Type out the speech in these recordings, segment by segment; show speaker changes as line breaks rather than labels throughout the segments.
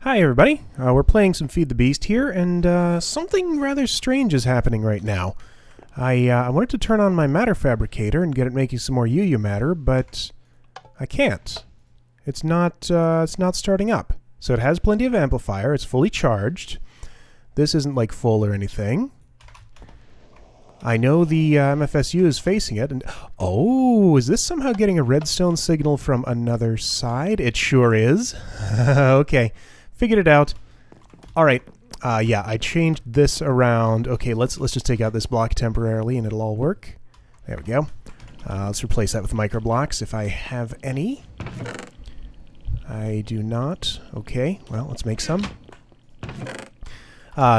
Hi everybody, we're playing some Feed the Beast here, and something rather strange is happening right now. I wanted to turn on my matter fabricator and get it making some more UU matter, but I can't. It's not starting up. So it has plenty of amplifier, it's fully charged. This isn't like full or anything. I know the MFSU is facing it, and oh, is this somehow getting a redstone signal from another side? It sure is. Okay. Figured it out. All right. Yeah, I changed this around. Okay, let's just take out this block temporarily and it'll all work. There we go. Let's replace that with micro blocks if I have any. I do not. Okay, well, let's make some.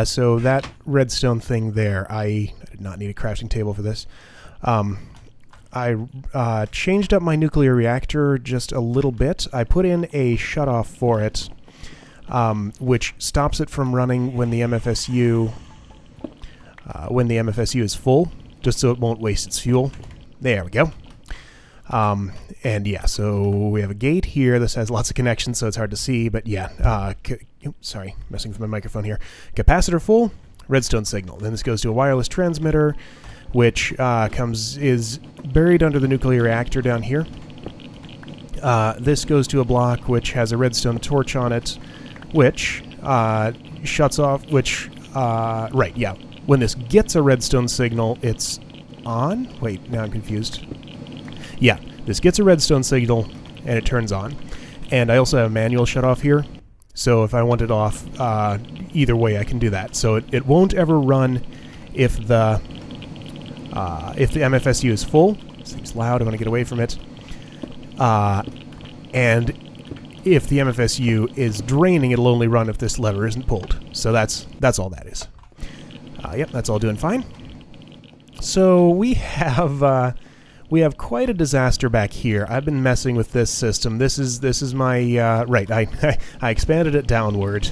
So that redstone thing there, I did not need a crafting table for this. I changed up my nuclear reactor just a little bit. I put in a shutoff for it. Which stops it from running when the MFSU is full, just so it won't waste its fuel. There we go. And yeah, so we have a gate here. This has lots of connections, so it's hard to see, but yeah. Sorry, messing with my microphone here. Capacitor full, redstone signal. Then this goes to a wireless transmitter, which is buried under the nuclear reactor down here. This goes to a block which has a redstone torch on it, which shuts off, right, yeah. When this gets a redstone signal, it's on. Wait, now I'm confused. Yeah, this gets a redstone signal, and it turns on. And I also have a manual shutoff here, so if I want it off, either way I can do that. So it won't ever run if the MFSU is full. This thing's loud, I want to get away from it. And if the MFSU is draining, it'll only run if this lever isn't pulled. So that's all that is. Yep, that's all doing fine. So we have quite a disaster back here. I've been messing with this system. This is my right. I expanded it downward.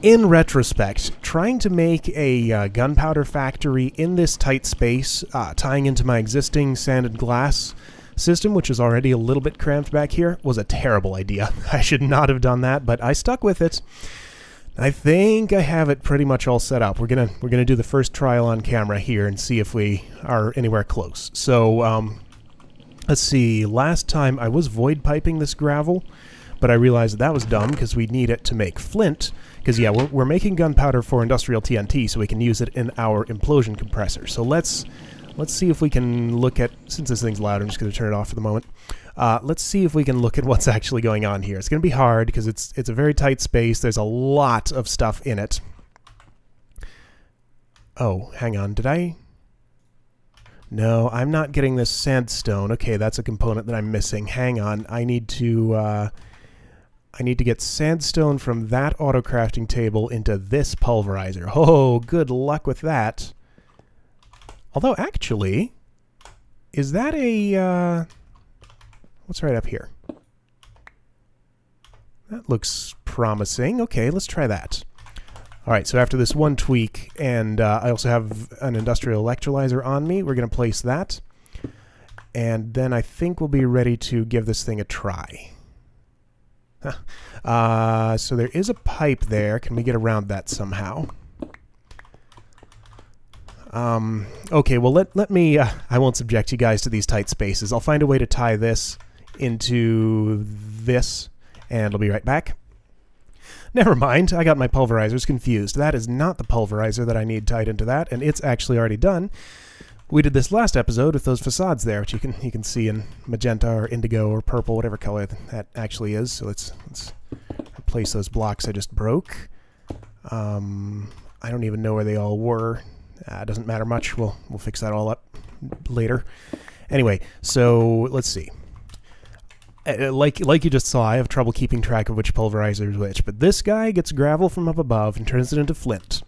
In retrospect, trying to make a gunpowder factory in this tight space, tying into my existing sanded glass system, which is already a little bit cramped back here, was a terrible idea. I should not have done that, but I stuck with it. I think I have it pretty much all set up. We're gonna do the first trial on camera here and see if we are anywhere close. So let's see. Last time I was void piping this gravel, but I realized that was dumb because we need it to make flint. Because yeah, we're making gunpowder for industrial TNT, so we can use it in our implosion compressor. So let's see if we can look at, since this thing's loud, I'm just going to turn it off for the moment. Let's see if we can look at what's actually going on here. It's going to be hard because it's a very tight space. There's a lot of stuff in it. Oh, hang on. Did I? No, I'm not getting this sandstone. Okay, that's a component that I'm missing. Hang on. I need to get sandstone from that auto crafting table into this pulverizer. Oh, good luck with that. Although, actually, is that a, what's right up here? That looks promising. Okay, let's try that. All right, so after this one tweak, and I also have an industrial electrolyzer on me, we're going to place that. And then I think we'll be ready to give this thing a try. So there is a pipe there. Can we get around that somehow? Okay, well, let me, I won't subject you guys to these tight spaces. I'll find a way to tie this into this, and I'll be right back. Never mind, I got my pulverizers confused. That is not the pulverizer that I need tied into that, and it's actually already done. We did this last episode with those facades there, which you can see in magenta or indigo or purple, whatever color that actually is. So let's replace those blocks I just broke. I don't even know where they all were. Doesn't matter much. We'll fix that all up later. Anyway, so let's see. Like you just saw, I have trouble keeping track of which pulverizer is which. But this guy gets gravel from up above and turns it into flint.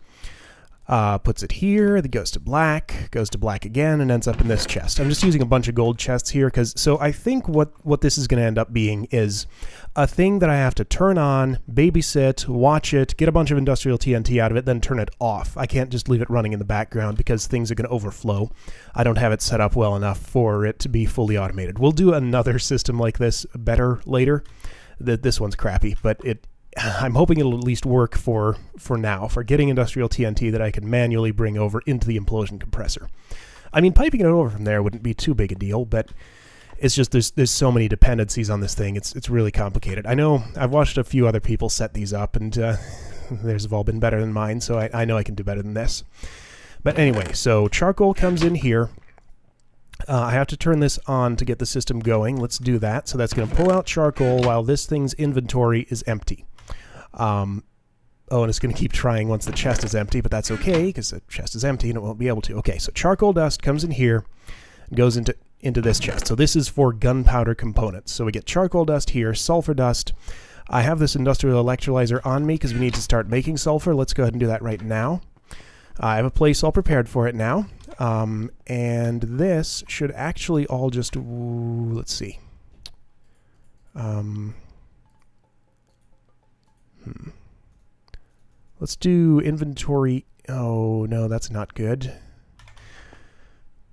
Puts it here, that goes to black again, and ends up in this chest. I'm just using a bunch of gold chests here, so I think what this is going to end up being is a thing that I have to turn on, babysit, watch it, get a bunch of industrial TNT out of it, then turn it off. I can't just leave it running in the background because things are going to overflow. I don't have it set up well enough for it to be fully automated. We'll do another system like this better later. This one's crappy, but I'm hoping it'll at least work for now, for getting industrial TNT that I can manually bring over into the implosion compressor. I mean, piping it over from there wouldn't be too big a deal, but it's just there's so many dependencies on this thing. It's really complicated. I know I've watched a few other people set these up, and theirs have all been better than mine, so I know I can do better than this. But anyway, so charcoal comes in here. I have to turn this on to get the system going. Let's do that. So that's going to pull out charcoal while this thing's inventory is empty. Oh, and it's going to keep trying once the chest is empty, but that's okay because the chest is empty and it won't be able to. Okay, so charcoal dust comes in here and goes into this chest. So this is for gunpowder components. So we get charcoal dust here, sulfur dust. I have this industrial electrolyzer on me because we need to start making sulfur. Let's go ahead and do that right now. I have a place all prepared for it now. And this should actually all just, let's see. Let's do inventory. Oh, no, that's not good.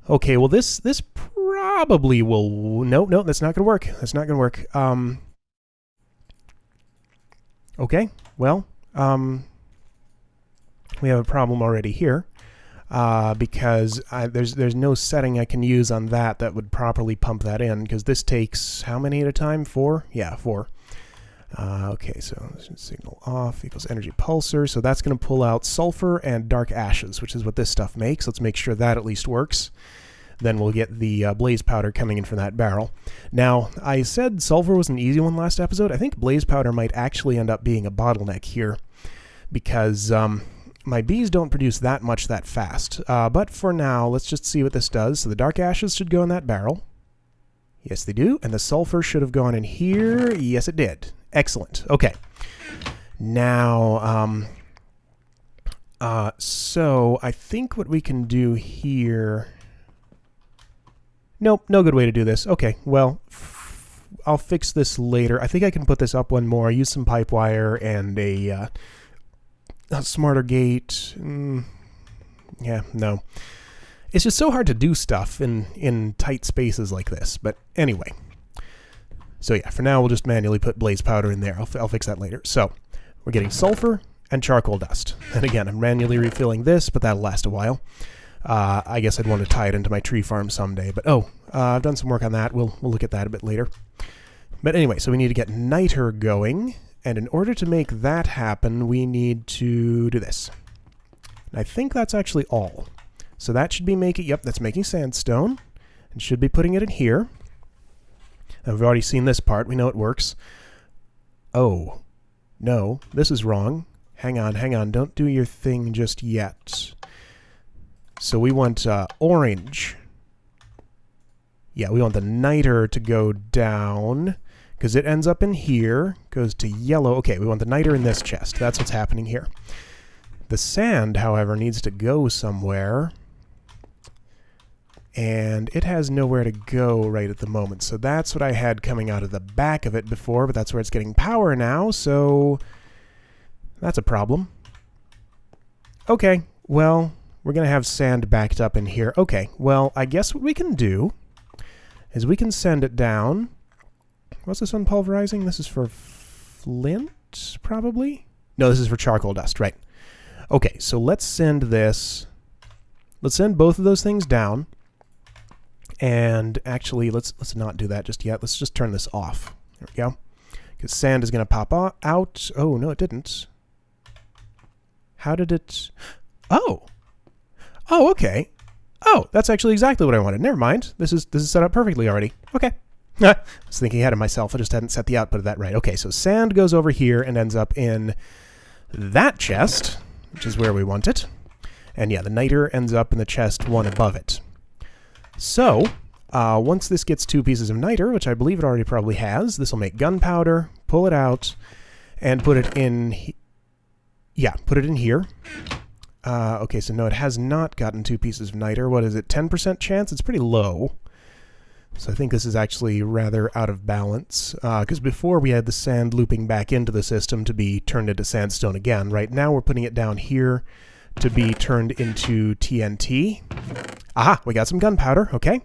Okay, well, this probably will, no, that's not going to work. That's not going to work. Okay, well, we have a problem already here. Because there's no setting I can use on that would properly pump that in, because this takes how many at a time? 4? Yeah, 4. Okay, so signal off equals energy pulsar, so that's going to pull out sulfur and dark ashes, which is what this stuff makes. Let's make sure that at least works. Then we'll get the blaze powder coming in from that barrel. Now, I said sulfur was an easy one last episode. I think blaze powder might actually end up being a bottleneck here, because my bees don't produce that much that fast. But for now, let's just see what this does. So the dark ashes should go in that barrel. Yes, they do. And the sulfur should have gone in here. Yes, it did. Excellent. Okay. Now, so I think what we can do here... Nope, no good way to do this. Okay, well, I'll fix this later. I think I can put this up one more. Use some pipe wire and a smarter gate. Yeah, no. It's just so hard to do stuff in tight spaces like this. But anyway. So yeah, for now we'll just manually put blaze powder in there. I'll fix that later. So we're getting sulfur and charcoal dust. And again, I'm manually refilling this, but that'll last a while. I guess I'd want to tie it into my tree farm someday. But I've done some work on that. We'll look at that a bit later. But anyway, so we need to get niter going. And in order to make that happen, we need to do this. And I think that's actually all. So that should be making, yep, that's making sandstone. And should be putting it in here. And we've already seen this part. We know it works. Oh, no, this is wrong. Hang on. Don't do your thing just yet. So we want orange. Yeah, we want the niter to go down, because it ends up in here, goes to yellow. Okay, we want the niter in this chest. That's what's happening here. The sand, however, needs to go somewhere. And it has nowhere to go right at the moment. So that's what I had coming out of the back of it before, but that's where it's getting power now, so that's a problem. Okay, well, we're going to have sand backed up in here. Okay, well, I guess what we can do is we can send it down. What's this one pulverizing? This is for flint, probably? No, this is for charcoal dust, right. Okay, so let's send this. Let's send both of those things down. And actually, let's not do that just yet. Let's just turn this off. There we go. Because sand is going to pop out. Oh, no, it didn't. How did it... Oh! Oh, okay. Oh, that's actually exactly what I wanted. Never mind. This is set up perfectly already. Okay. I was thinking ahead of myself. I just hadn't set the output of that right. Okay, so sand goes over here and ends up in that chest, which is where we want it. And yeah, the niter ends up in the chest one above it. So, once this gets 2 pieces of niter, which I believe it already probably has, this will make gunpowder, pull it out, and put it in... Yeah, put it in here. Okay, so no, it has not gotten 2 pieces of niter. What is it, 10% chance? It's pretty low. So I think this is actually rather out of balance, because before we had the sand looping back into the system to be turned into sandstone again. Right now we're putting it down here to be turned into TNT. Aha, we got some gunpowder, okay.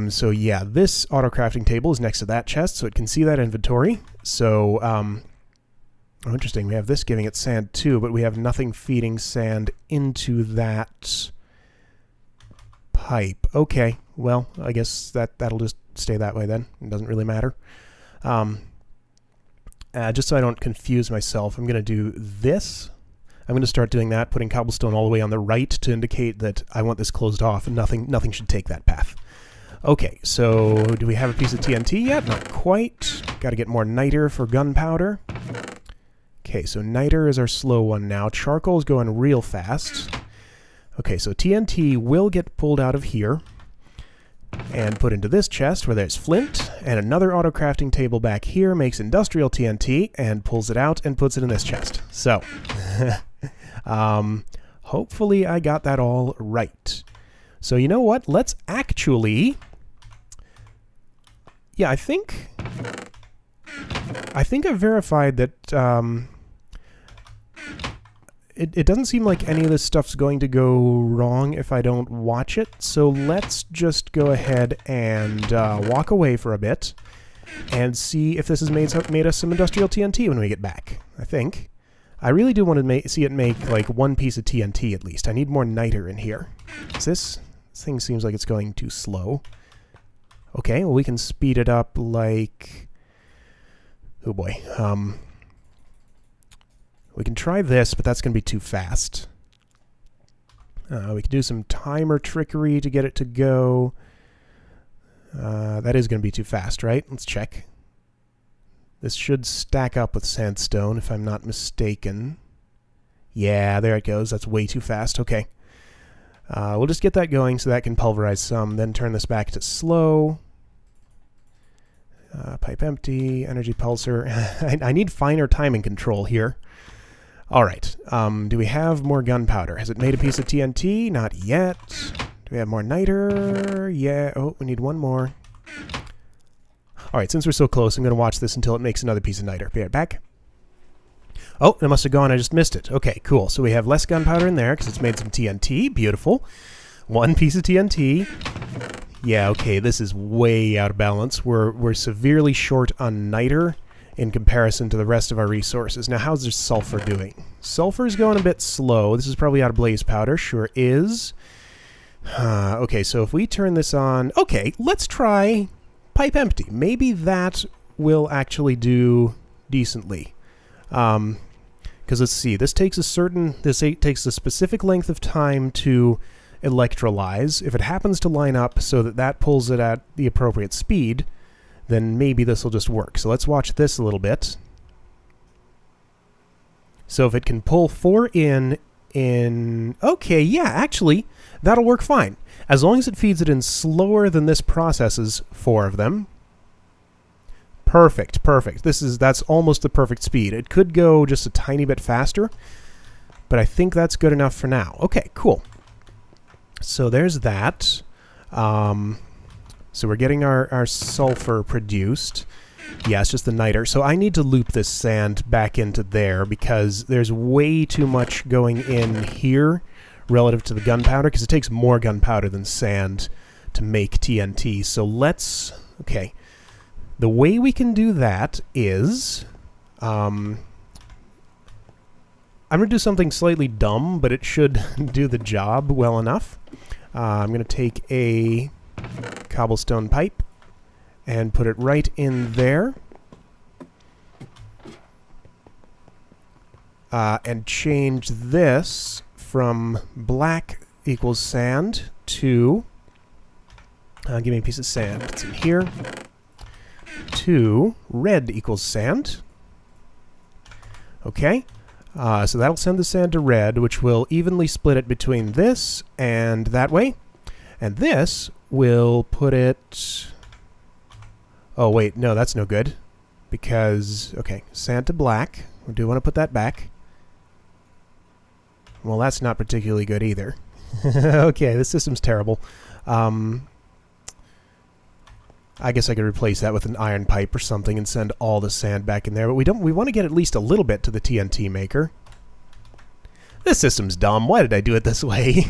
So yeah, this auto-crafting table is next to that chest, so it can see that inventory. So Oh, interesting. We have this giving it sand too, but we have nothing feeding sand into that pipe. Okay, well, I guess that'll just stay that way then. It doesn't really matter. Just so I don't confuse myself, I'm going to do this. I'm going to start doing that, putting cobblestone all the way on the right to indicate that I want this closed off and nothing should take that path. Okay, so do we have a piece of TNT yet? Not quite. Got to get more niter for gunpowder. Okay, so niter is our slow one now. Charcoal's going real fast. Okay, so TNT will get pulled out of here and put into this chest where there's flint, and another auto crafting table back here makes industrial TNT and pulls it out and puts it in this chest. So, hopefully I got that all right. So you know what? Let's actually... Yeah, I think I've verified that it doesn't seem like any of this stuff's going to go wrong if I don't watch it. So let's just go ahead and walk away for a bit and see if this has made us some industrial TNT when we get back. I think. I really do want to see it make like one piece of TNT at least. I need more niter in here. This thing seems like it's going too slow. Okay, well we can speed it up like... Oh boy. We can try this, but that's going to be too fast. We can do some timer trickery to get it to go. That is going to be too fast, right? Let's check. This should stack up with sandstone, if I'm not mistaken. Yeah, there it goes. That's way too fast. Okay. We'll just get that going so that can pulverize some, then turn this back to slow. Pipe empty, energy pulsar. I need finer timing control here. All right. Do we have more gunpowder? Has it made a piece of TNT? Not yet. Do we have more niter? Yeah. Oh, we need one more. All right. Since we're so close, I'm going to watch this until it makes another piece of niter. Be right back. Oh, it must have gone. I just missed it. Okay, cool. So we have less gunpowder in there because it's made some TNT. Beautiful. One piece of TNT. Yeah, okay. This is way out of balance. We're severely short on niter in comparison to the rest of our resources. Now, how's this sulfur doing? Sulfur's going a bit slow. This is probably out of blaze powder. Sure is. Okay, so if we turn this on... Okay, let's try pipe empty. Maybe that will actually do decently. Because let's see, this takes a specific length of time to electrolyze. If it happens to line up so that pulls it at the appropriate speed, then maybe this will just work. So let's watch this a little bit. So if it can pull 4 in... Okay, yeah, actually, that'll work fine. As long as it feeds it in slower than this processes 4 of them. Perfect, perfect. That's almost the perfect speed. It could go just a tiny bit faster, but I think that's good enough for now. Okay, cool. So there's that. So we're getting our sulfur produced. Yeah, it's just the niter. So I need to loop this sand back into there because there's way too much going in here relative to the gunpowder, because it takes more gunpowder than sand to make TNT. So let's... Okay. The way we can do that is... I'm going to do something slightly dumb, but it should do the job well enough. I'm going to take a cobblestone pipe and put it right in there. And change this from black equals sand to... give me a piece of sand. It's in here. To red equals sand. Okay. So that'll send the sand to red, which will evenly split it between this and that way. And this will put it... Oh, wait. No, that's no good. Because... Okay, sand to black. We do want to put that back. Well, that's not particularly good either. Okay, this system's terrible. I guess I could replace that with an iron pipe or something and send all the sand back in there. But we want to get at least a little bit to the TNT maker. This system's dumb. Why did I do it this way?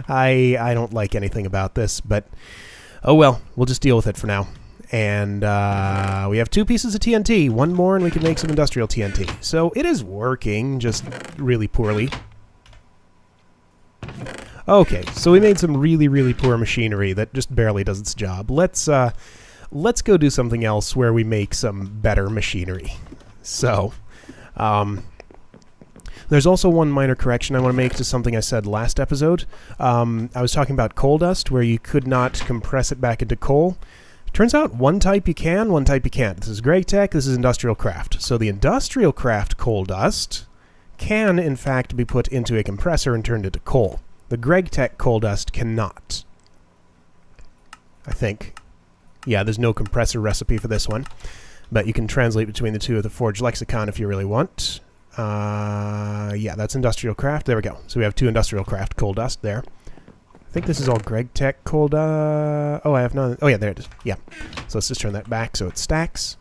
I don't like anything about this, but oh well, we'll just deal with it for now. And we have 2 pieces of TNT. One more and we can make some industrial TNT. So it is working, just really poorly. Okay, so we made some really, really poor machinery that just barely does its job. Let's go do something else where we make some better machinery. So, there's also one minor correction I want to make to something I said last episode. I was talking about coal dust, where you could not compress it back into coal. Turns out one type you can, one type you can't. This is Greg Tech, this is Industrial Craft. So the Industrial Craft coal dust can, in fact, be put into a compressor and turned into coal. The Greg Tech coal dust cannot. I think. Yeah, there's no compressor recipe for this one. But you can translate between the two of the Forge Lexicon if you really want. Yeah, that's Industrial Craft. There we go. So we have 2 Industrial Craft coal dust there. I think this is all Greg Tech coal dust. Oh, I have none. Oh, yeah, there it is. Yeah. So let's just turn that back so it stacks.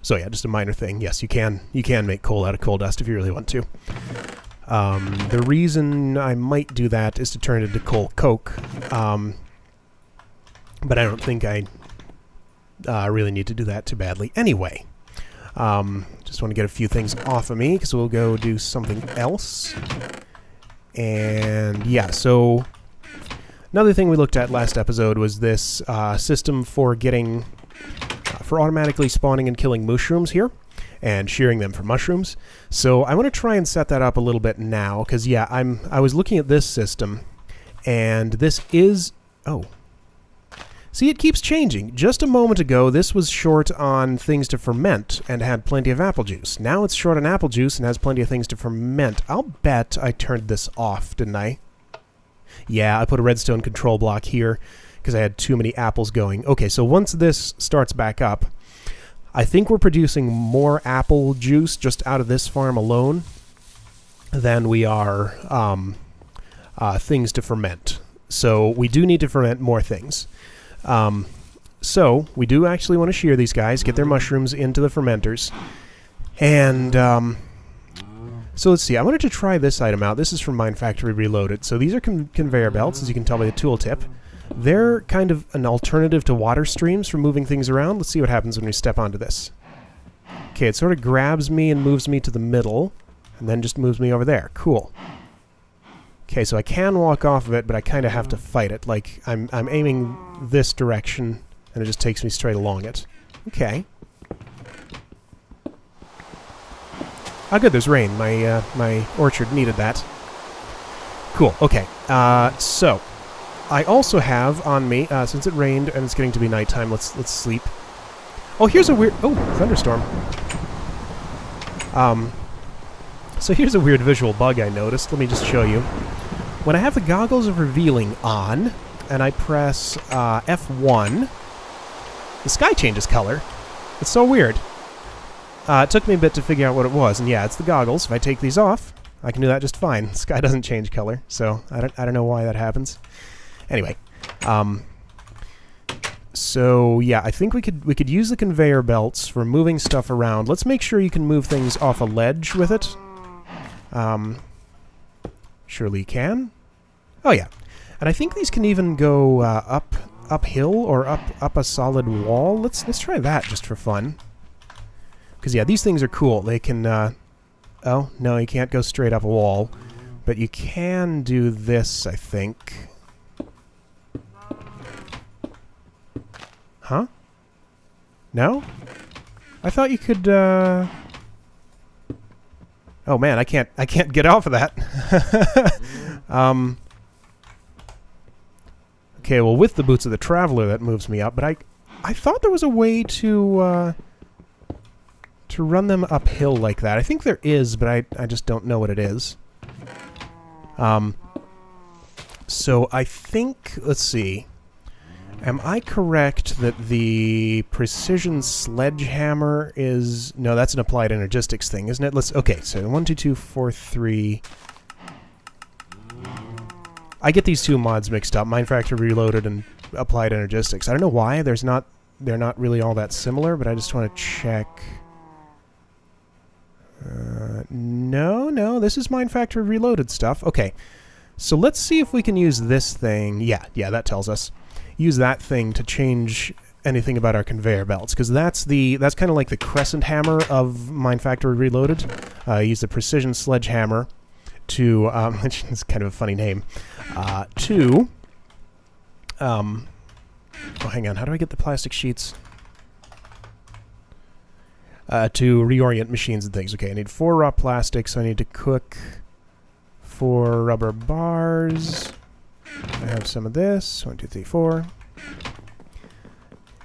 So yeah, just a minor thing. Yes, you can make coal out of coal dust if you really want to. The reason I might do that is to turn it into coal coke. But I don't think I really need to do that too badly anyway. Just want to get a few things off of me because we'll go do something else. And yeah, so another thing we looked at last episode was this system for getting, for automatically spawning and killing mushrooms here and shearing them for mushrooms. So I want to try and set that up a little bit now because yeah, I was looking at this system and this is, oh. See, it keeps changing. Just a moment ago, this was short on things to ferment and had plenty of apple juice. Now it's short on apple juice and has plenty of things to ferment. I'll bet I turned this off, didn't I? Yeah, I put a redstone control block here because I had too many apples going. Okay, so once this starts back up, I think we're producing more apple juice just out of this farm alone than we are things to ferment. So we do need to ferment more things. So we do actually want to shear these guys, get their mushrooms into the fermenters. And so let's see, I wanted to try this item out. This is from Mine Factory Reloaded. So these are conveyor belts, as you can tell by the tooltip. They're kind of an alternative to water streams for moving things around. Let's see what happens when we step onto this. Okay, it sort of grabs me and moves me to the middle, and then just moves me over there. Cool. Okay, so I can walk off of it, but I kind of have to fight it. Like, I'm aiming this direction, and it just takes me straight along it. Okay. Oh, good, there's rain. My orchard needed that. Cool, okay. So, I also have on me, since it rained and it's getting to be nighttime, let's sleep. Oh, here's a weird... Oh, thunderstorm. So here's a weird visual bug I noticed. Let me just show you. When I have the goggles of revealing on, and I press F1, the sky changes color. It's so weird. It took me a bit to figure out what it was, and yeah, it's the goggles. If I take these off, I can do that just fine. The sky doesn't change color, so I don't know why that happens. Anyway, so yeah, I think we could use the conveyor belts for moving stuff around. Let's make sure you can move things off a ledge with it. Surely you can. Oh yeah, and I think these can even go uphill or up a solid wall. Let's try that just for fun. Because yeah, these things are cool. They can. Oh no, you can't go straight up a wall, but you can do this, I think. Huh? No? I thought you could, Oh man, I can't get off of that. Okay, well with the Boots of the Traveler that moves me up, but I thought there was a way to run them uphill like that. I think there is, but I just don't know what it is. So I think, let's see. Am I correct that the precision sledgehammer is... No, that's an applied energistics thing, isn't it? Okay, so 1, 2, 2, 4, 3... I get these two mods mixed up, Mine Factory Reloaded and Applied Energistics. I don't know why, they're not really all that similar, but I just want to check... No, this is Mine Factory Reloaded stuff. Okay, so let's see if we can use this thing. Yeah, that tells us. use that thing to change anything about our conveyor belts, because that's kind of like the crescent hammer of MineFactory Reloaded. Use the precision sledgehammer to it's kind of a funny name oh, hang on, how do I get the plastic sheets? To reorient machines and things. Okay, I need 4 raw plastics, so I need to cook 4 rubber bars. I have some of this. 1, 2, 3, 4.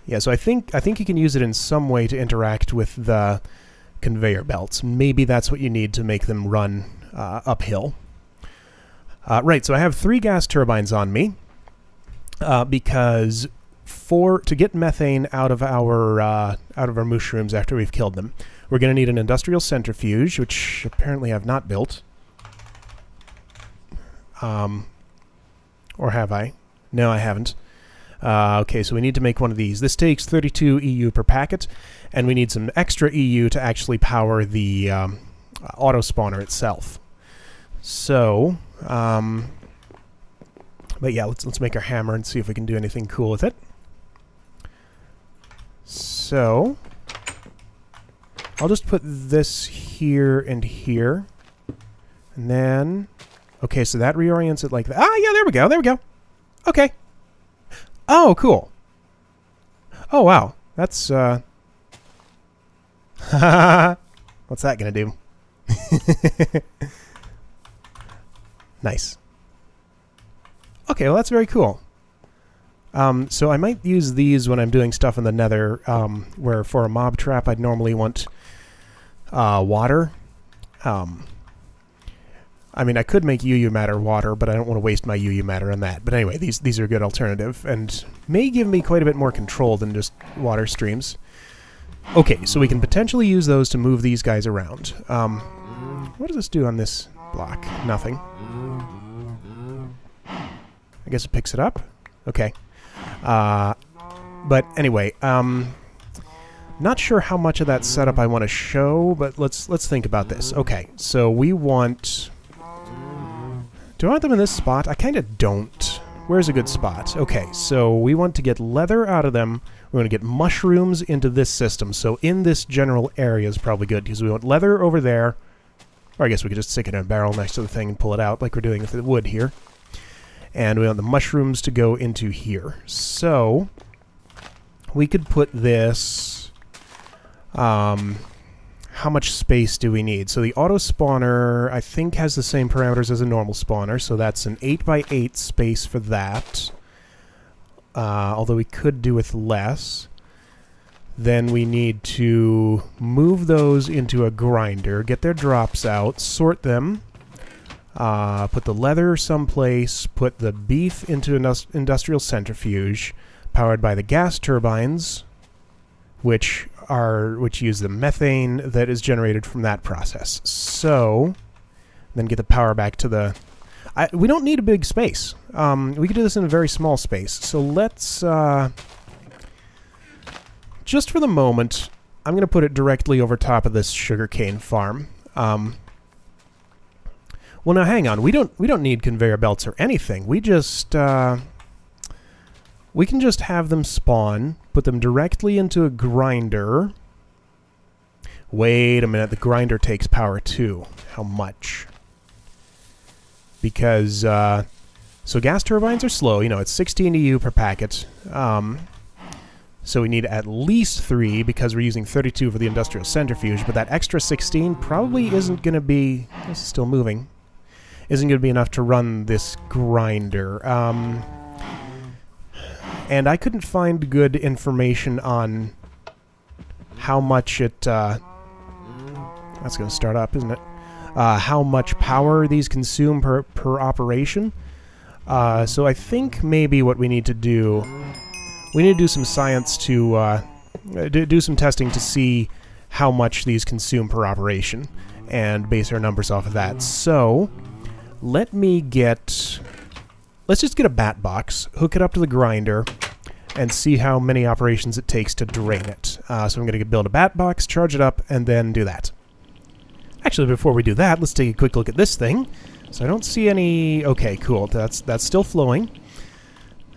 Yeah, so I think you can use it in some way to interact with the conveyor belts. Maybe that's what you need to make them run uphill. Right, so I have 3 gas turbines on me because to get methane out of our mooshrooms after we've killed them, we're going to need an industrial centrifuge, which apparently I've not built. Or have I? No, I haven't. Okay, so we need to make one of these. This takes 32 EU per packet, and we need some extra EU to actually power the auto spawner itself. So, but yeah, let's make our hammer and see if we can do anything cool with it. So, I'll just put this here and here, and then, okay, so that reorients it like that. Ah, yeah, there we go, there we go. Okay. Oh, cool. Oh, wow. That's, what's that gonna do? Nice. Okay, well, that's very cool. So I might use these when I'm doing stuff in the nether, where for a mob trap I'd normally want water. I mean, I could make UU matter water, but I don't want to waste my UU matter on that. But anyway, these are a good alternative, and may give me quite a bit more control than just water streams. Okay, so we can potentially use those to move these guys around. What does this do on this block? Nothing. I guess it picks it up? Okay. But anyway, not sure how much of that setup I want to show, but let's think about this. Okay, so we want... Do I want them in this spot? I kind of don't. Where's a good spot? Okay, so we want to get leather out of them. We want to get mushrooms into this system. So in this general area is probably good, because we want leather over there. Or I guess we could just stick it in a barrel next to the thing and pull it out like we're doing with the wood here. And we want the mushrooms to go into here. So we could put this... how much space do we need? So the auto spawner, I think, has the same parameters as a normal spawner, so that's an 8x8 space for that. Although we could do with less. Then we need to move those into a grinder, get their drops out, sort them, put the leather someplace, put the beef into an industrial centrifuge, powered by the gas turbines, which use the methane that is generated from that process. So, then get the power back to the... we don't need a big space. We could do this in a very small space. So let's... just for the moment, I'm going to put it directly over top of this sugarcane farm. Well, now hang on. We don't need conveyor belts or anything. We just... we can just have them spawn, put them directly into a grinder. Wait a minute, the grinder takes power too. How much? Because, so gas turbines are slow, you know, it's 16 EU per packet. So we need at least 3 because we're using 32 for the industrial centrifuge, but that extra 16 probably isn't going to be, this is still moving, isn't going to be enough to run this grinder. And I couldn't find good information on how much it... that's going to start up, isn't it? How much power these consume per operation. So I think maybe what we need to do... We need to do some science to... do some testing to see how much these consume per operation, and base our numbers off of that. So, let me get... Let's just get a bat box, hook it up to the grinder, and see how many operations it takes to drain it. So I'm going to build a bat box, charge it up, and then do that. Actually, before we do that, let's take a quick look at this thing. So I don't see any... Okay, cool. That's still flowing.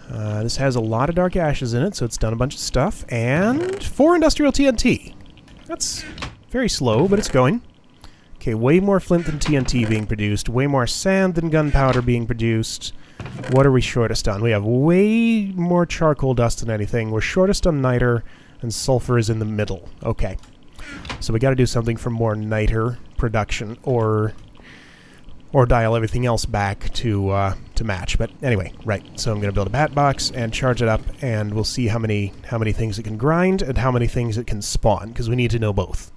This has a lot of dark ashes in it, so it's done a bunch of stuff. And 4 industrial TNT. That's very slow, but it's going. Okay, way more flint than TNT being produced. Way more sand than gunpowder being produced. What are we shortest on? We have way more charcoal dust than anything. We're shortest on niter, and sulfur is in the middle. Okay. So we got to do something for more niter production, or dial everything else back to match. But anyway, right. So I'm going to build a bat box and charge it up, and we'll see how many things it can grind and how many things it can spawn, because we need to know both.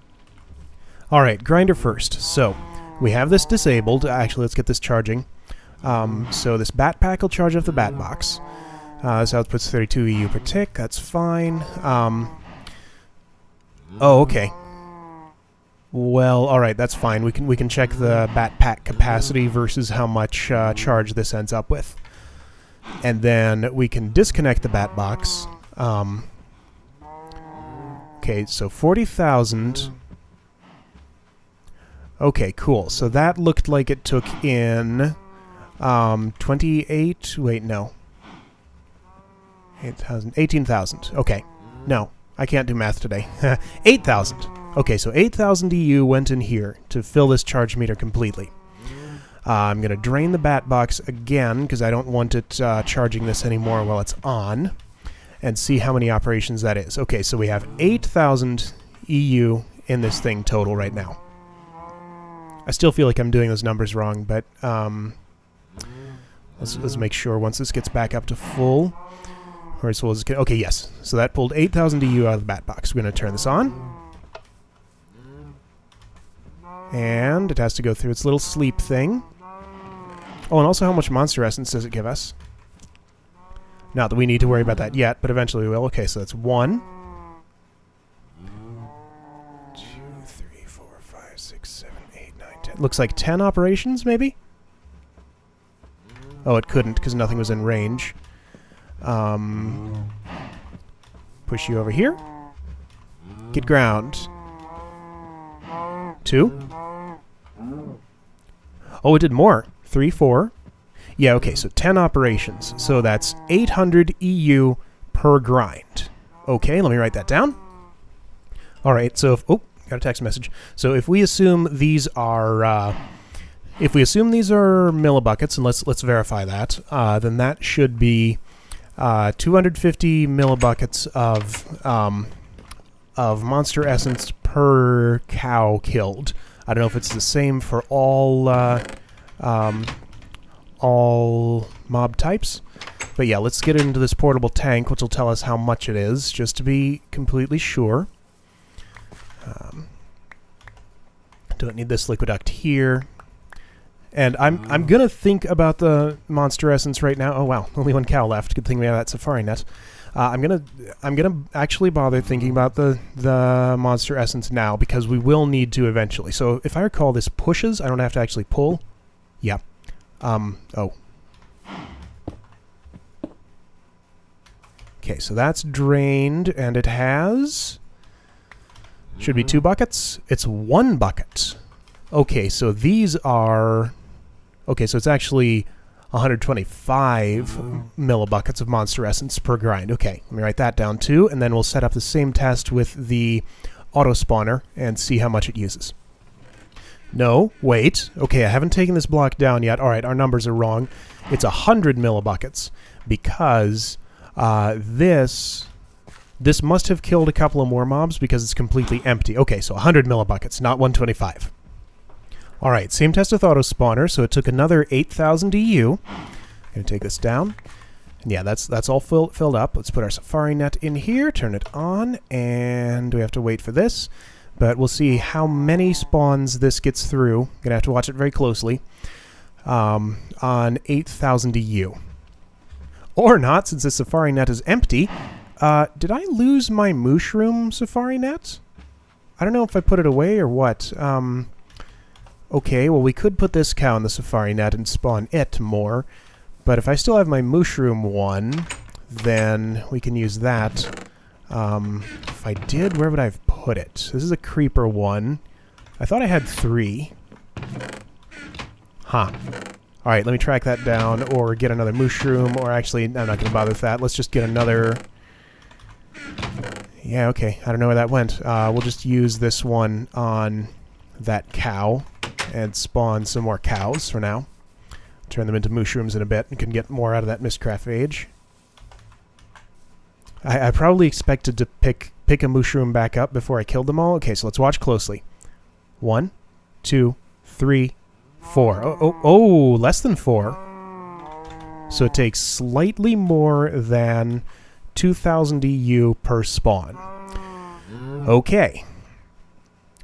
All right, grinder first. So we have this disabled. Actually, let's get this charging. So this bat pack will charge up the bat box. This outputs 32 EU per tick. That's fine. Oh, okay. Well, all right, that's fine. We can check the bat pack capacity versus how much charge this ends up with, and then we can disconnect the bat box. Okay, so 40,000. Okay, cool. So that looked like it took in 28. Wait, no. 8,000. 18,000. Okay. No, I can't do math today. 8,000. Okay, so 8,000 EU went in here to fill this charge meter completely. I'm going to drain the bat box again because I don't want it charging this anymore while it's on, and see how many operations that is. Okay, so we have 8,000 EU in this thing total right now. I still feel like I'm doing those numbers wrong, but let's make sure once this gets back up to full. Or so we'll just get, okay, yes. So that pulled 8,000 EU out of the bat box. We're going to turn this on. And it has to go through its little sleep thing. Oh, and also how much monster essence does it give us? Not that we need to worry about that yet, but eventually we will. Okay, so that's 1, 2, 3, 4, 5, 6, 7, 8, 9, 10. Looks like 10 operations, maybe? Oh, it couldn't because nothing was in range. Push you over here. Get ground. 2. Oh, it did more. 3, 4. Yeah, okay, so 10 operations. So that's 800 EU per grind. Okay, let me write that down. All right, so if... Oh, got a text message. So if we assume these are... if we assume these are millibuckets, and let's verify that, then that should be 250 millibuckets of monster essence per cow killed. I don't know if it's the same for all mob types, but yeah, let's get into this portable tank, which will tell us how much it is, just to be completely sure. Don't need this liquiduct here. And I'm gonna think about the monster essence right now. Oh wow, only 1 cow left. Good thing we have that safari net. I'm gonna actually bother thinking about the monster essence now, because we will need to eventually. So if I recall, this pushes. I don't have to actually pull. Yeah. Oh. Okay, so that's drained, and it has... Should be 2 buckets. It's 1 bucket. Okay, so these are... Okay, so it's actually 125 millibuckets of monster essence per grind. Okay, let me write that down too, and then we'll set up the same test with the auto spawner and see how much it uses. No, wait. Okay, I haven't taken this block down yet. All right, our numbers are wrong. It's 100 millibuckets because this must have killed a couple of more mobs because it's completely empty. Okay, so 100 millibuckets, not 125. All right, same test with auto spawner, so it took another 8,000 EU. I'm going to take this down. And yeah, that's all filled up. Let's put our safari net in here, turn it on, and we have to wait for this. But we'll see how many spawns this gets through. Going to have to watch it very closely. On 8,000 EU. Or not, since the safari net is empty. Did I lose my mooshroom safari net? I don't know if I put it away or what. Okay, well, we could put this cow in the safari net and spawn it more. But if I still have my mooshroom one, then we can use that. If I did, where would I have put it? This is a creeper one. I thought I had 3. Huh. All right, let me track that down or get another mooshroom, or actually, I'm not going to bother with that. Let's just get another... Yeah, okay. I don't know where that went. We'll just use this one on that cow and spawn some more cows for now. Turn them into mooshrooms in a bit and can get more out of that Mistcraft age. I probably expected to pick a mooshroom back up before I killed them all. Okay, so let's watch closely. 1, 2, 3, 4. Oh, less than 4. So it takes slightly more than 2,000 EU per spawn. Okay.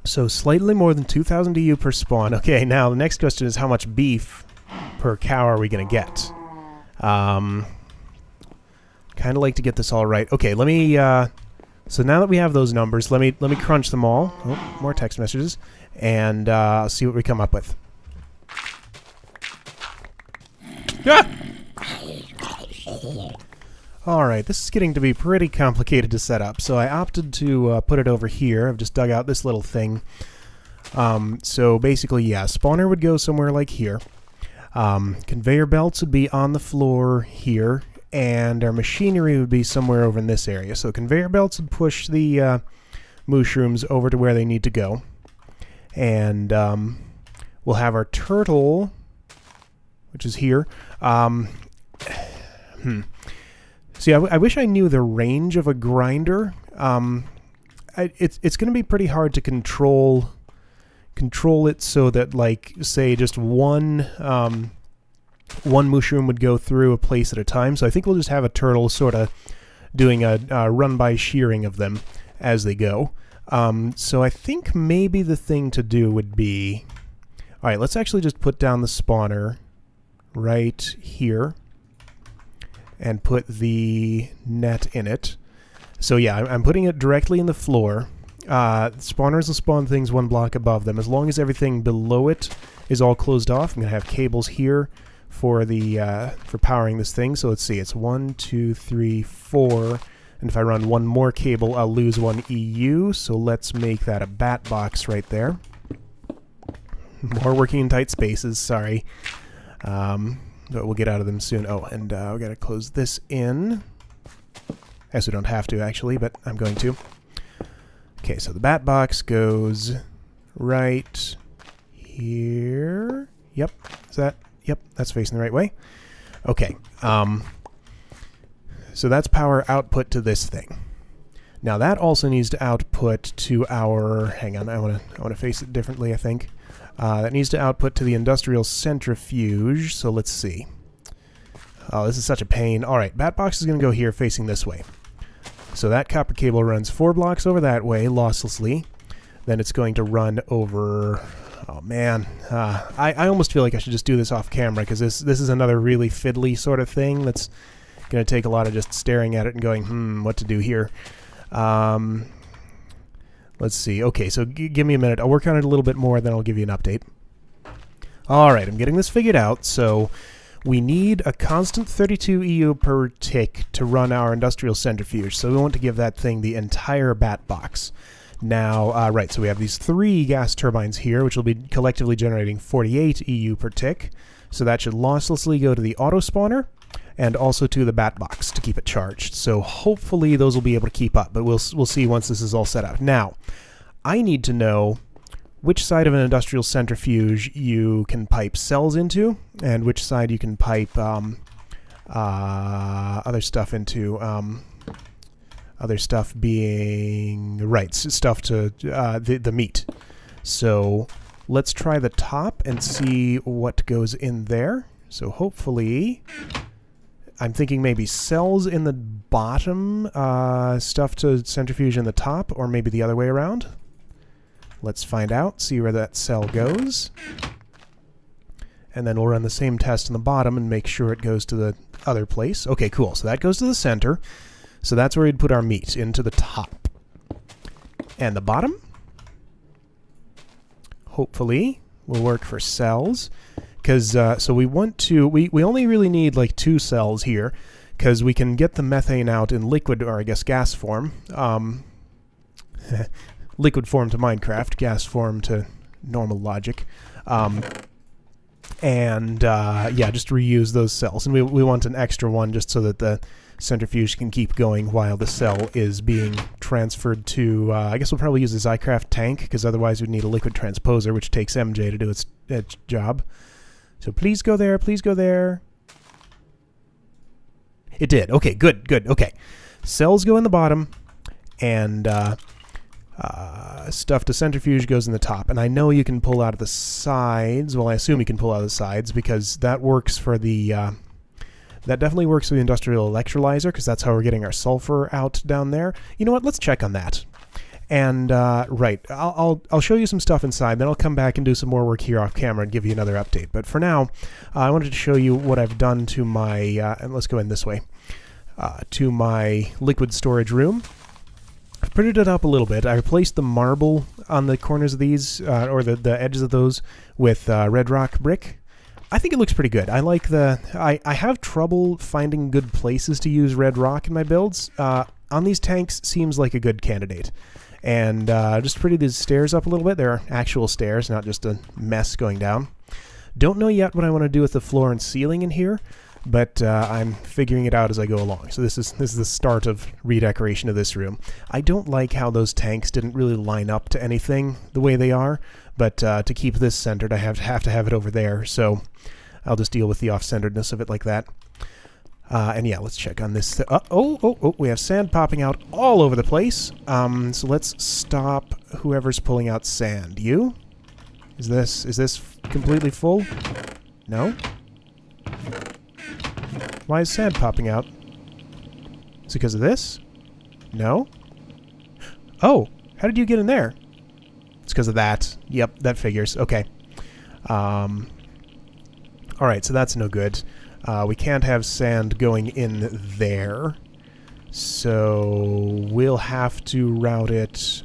So slightly more than 2,000 EU per spawn. Okay, now the next question is how much beef per cow are we going to get? Kind of like to get this all right. Okay, let me... so now that we have those numbers, let me crunch them all. Oh, more text messages. And see what we come up with. Ah! Alright, this is getting to be pretty complicated to set up, so I opted to put it over here. I've just dug out this little thing. So basically, yeah, spawner would go somewhere like here. Conveyor belts would be on the floor here, and our machinery would be somewhere over in this area. So conveyor belts would push the mooshrooms over to where they need to go. And we'll have our turtle, which is here. See, I wish I knew the range of a grinder. It's going to be pretty hard to control it so that, like, say, just one mooshroom would go through a place at a time. So I think we'll just have a turtle sort of doing a run-by shearing of them as they go. So I think maybe the thing to do would be... All right, let's actually just put down the spawner right here and put the net in it. So yeah, I'm putting it directly in the floor. Spawners will spawn things one block above them. As long as everything below it is all closed off, I'm going to have cables here for the for powering this thing. So let's see, it's 1, 2, 3, 4. And if I run one more cable, I'll lose 1 EU. So let's make that a bat box right there. More working in tight spaces, sorry. But we'll get out of them soon. Oh, and we got to close this in. As we don't have to, actually, but I'm going to. Okay, so the bat box goes right here. Yep. Is that? Yep, that's facing the right way. Okay. So that's power output to this thing. Now that also needs to output to our... Hang on, I want to face it differently, I think. That needs to output to the industrial centrifuge, so let's see. Oh, this is such a pain. Alright, Batbox is going to go here facing this way. So that copper cable runs 4 blocks over that way, losslessly. Then it's going to run over... Oh, man. I almost feel like I should just do this off camera, because this is another really fiddly sort of thing that's going to take a lot of just staring at it and going, what to do here. Let's see. Okay, so give me a minute. I'll work on it a little bit more, then I'll give you an update. Alright, I'm getting this figured out. So we need a constant 32 EU per tick to run our industrial centrifuge. So we want to give that thing the entire bat box. Now, right, so we have these 3 gas turbines here, which will be collectively generating 48 EU per tick. So that should losslessly go to the auto spawner and also to the bat box to keep it charged. So hopefully those will be able to keep up, but we'll see once this is all set up. Now, I need to know which side of an industrial centrifuge you can pipe cells into, and which side you can pipe other stuff into. Other stuff being... Right, stuff to the meat. So let's try the top and see what goes in there. So hopefully... I'm thinking maybe cells in the bottom, stuff to centrifuge in the top, or maybe the other way around. Let's find out, see where that cell goes. And then we'll run the same test in the bottom and make sure it goes to the other place. Okay, cool. So that goes to the center. So that's where we'd put our meat, into the top. And the bottom, hopefully, will work for cells. Because, so we want to, we only really need like 2 cells here, because we can get the methane out in liquid, or I guess gas form. Liquid form to Minecraft, gas form to normal logic. And yeah, just reuse those cells. And we want an extra one just so that the centrifuge can keep going while the cell is being transferred to, I guess we'll probably use a Zycraft tank, because otherwise we'd need a liquid transposer, which takes MJ to do its job. So please go there, please go there. It did. Okay, good, good. Okay. Cells go in the bottom, and stuff to centrifuge goes in the top. And I know you can pull out of the sides. Well, I assume you can pull out of the sides, because that works for the... that definitely works for the industrial electrolyzer, because that's how we're getting our sulfur out down there. You know what? Let's check on that. And, right, I'll show you some stuff inside, then I'll come back and do some more work here off camera and give you another update. But for now, I wanted to show you what I've done to my, and let's go in this way, to my liquid storage room. I've prettied it up a little bit. I replaced the marble on the corners of these, or the edges of those, with red rock brick. I think it looks pretty good. I like the... I have trouble finding good places to use red rock in my builds. On these tanks, seems like a good candidate. And just pretty these stairs up a little bit. They're actual stairs, not just a mess going down. Don't know yet what I want to do with the floor and ceiling in here, but I'm figuring it out as I go along. So this is the start of redecoration of this room. I don't like how those tanks didn't really line up to anything the way they are, but to keep this centered, I have to have it over there. So I'll just deal with the off-centeredness of it like that. And yeah, let's check on this. Oh, we have sand popping out all over the place. So let's stop whoever's pulling out sand. You? Is this completely full? No? Why is sand popping out? Is it because of this? No? Oh, how did you get in there? It's because of that. Yep, that figures. Okay. Alright, so that's no good. We can't have sand going in there. So we'll have to route it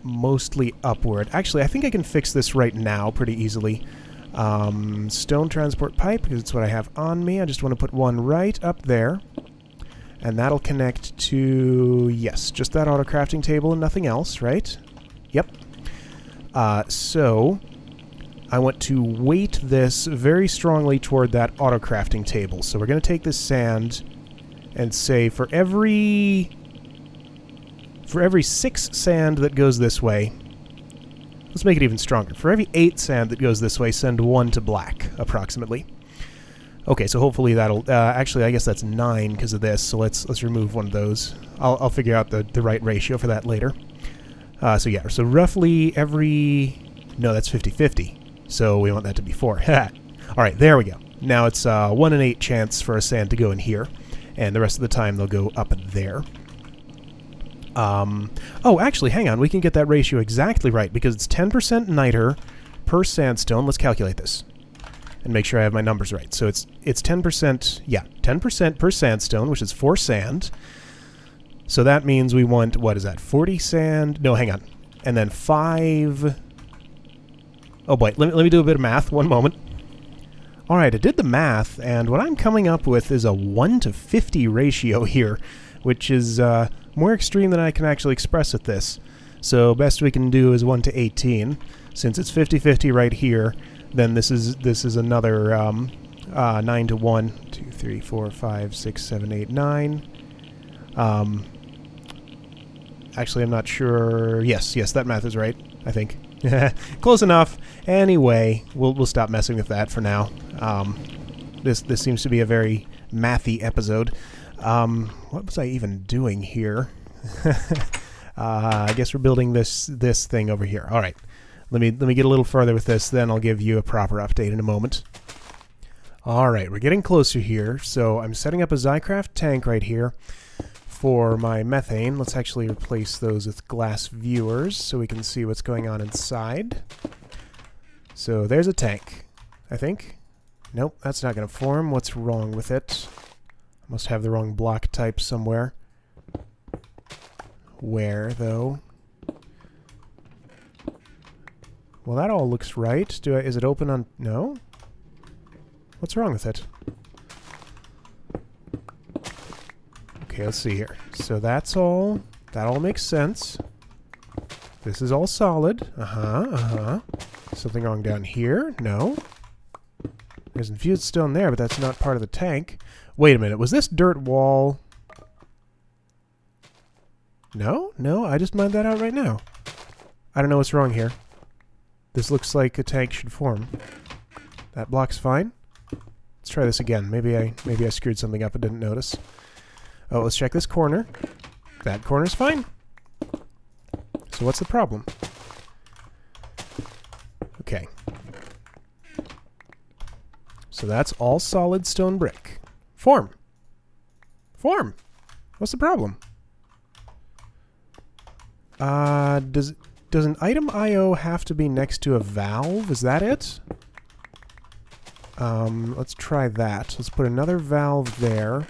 mostly upward. Actually, I think I can fix this right now pretty easily. Stone transport pipe, because it's what I have on me. I just want to put one right up there. And that'll connect to, yes, just that auto crafting table and nothing else, right? Yep. So I want to weight this very strongly toward that auto crafting table. So we're going to take this sand and say for every 6 sand that goes this way, let's make it even stronger. For every 8 sand that goes this way, send 1 to black, approximately. Okay, so hopefully that'll... actually, I guess that's 9 because of this, so let's remove one of those. I'll figure out the right ratio for that later. So yeah, so roughly every... No, that's 50-50. So we want that to be 4. Alright, there we go. Now it's 1 in 8 chance for a sand to go in here, and the rest of the time they'll go up there. Oh, actually, hang on. We can get that ratio exactly right, because it's 10% niter per sandstone. Let's calculate this and make sure I have my numbers right. So it's 10%, yeah, 10% per sandstone, which is 4 sand. So that means we want, what is that, 40 sand? No, hang on. And then 5... Oh boy, let me do a bit of math. One moment. Alright, I did the math, and what I'm coming up with is a 1 to 50 ratio here, which is more extreme than I can actually express with this. So best we can do is 1 to 18. Since it's 50-50 right here, then this is another 9 to 1. 2, 3, 4, 5, 6, 7, 8, 9. Actually, I'm not sure. Yes, that math is right, I think. Close enough. Anyway, we'll stop messing with that for now. This seems to be a very mathy episode. What was I even doing here? I guess we're building this thing over here. All right, let me get a little further with this. Then I'll give you a proper update in a moment. All right, we're getting closer here. So I'm setting up a Zycraft tank right here for my methane. Let's actually replace those with glass viewers so we can see what's going on inside. So there's a tank, I think. Nope, that's not going to form. What's wrong with it? I must have the wrong block type somewhere. Where, though? Well, that all looks right. Is it open on... No? What's wrong with it? Okay, let's see here. So that all makes sense. This is all solid. Something wrong down here? No. There's infused stone there, but that's not part of the tank. Wait a minute, was this dirt wall? No? No, I just mined that out right now. I don't know what's wrong here. This looks like a tank should form. That block's fine. Let's try this again. Maybe I screwed something up and didn't notice. Oh, let's check this corner. That corner's fine. So what's the problem? Okay. So that's all solid stone brick. Form. Form. What's the problem? Does an item IO have to be next to a valve? Is that it? Let's try that. Let's put another valve there.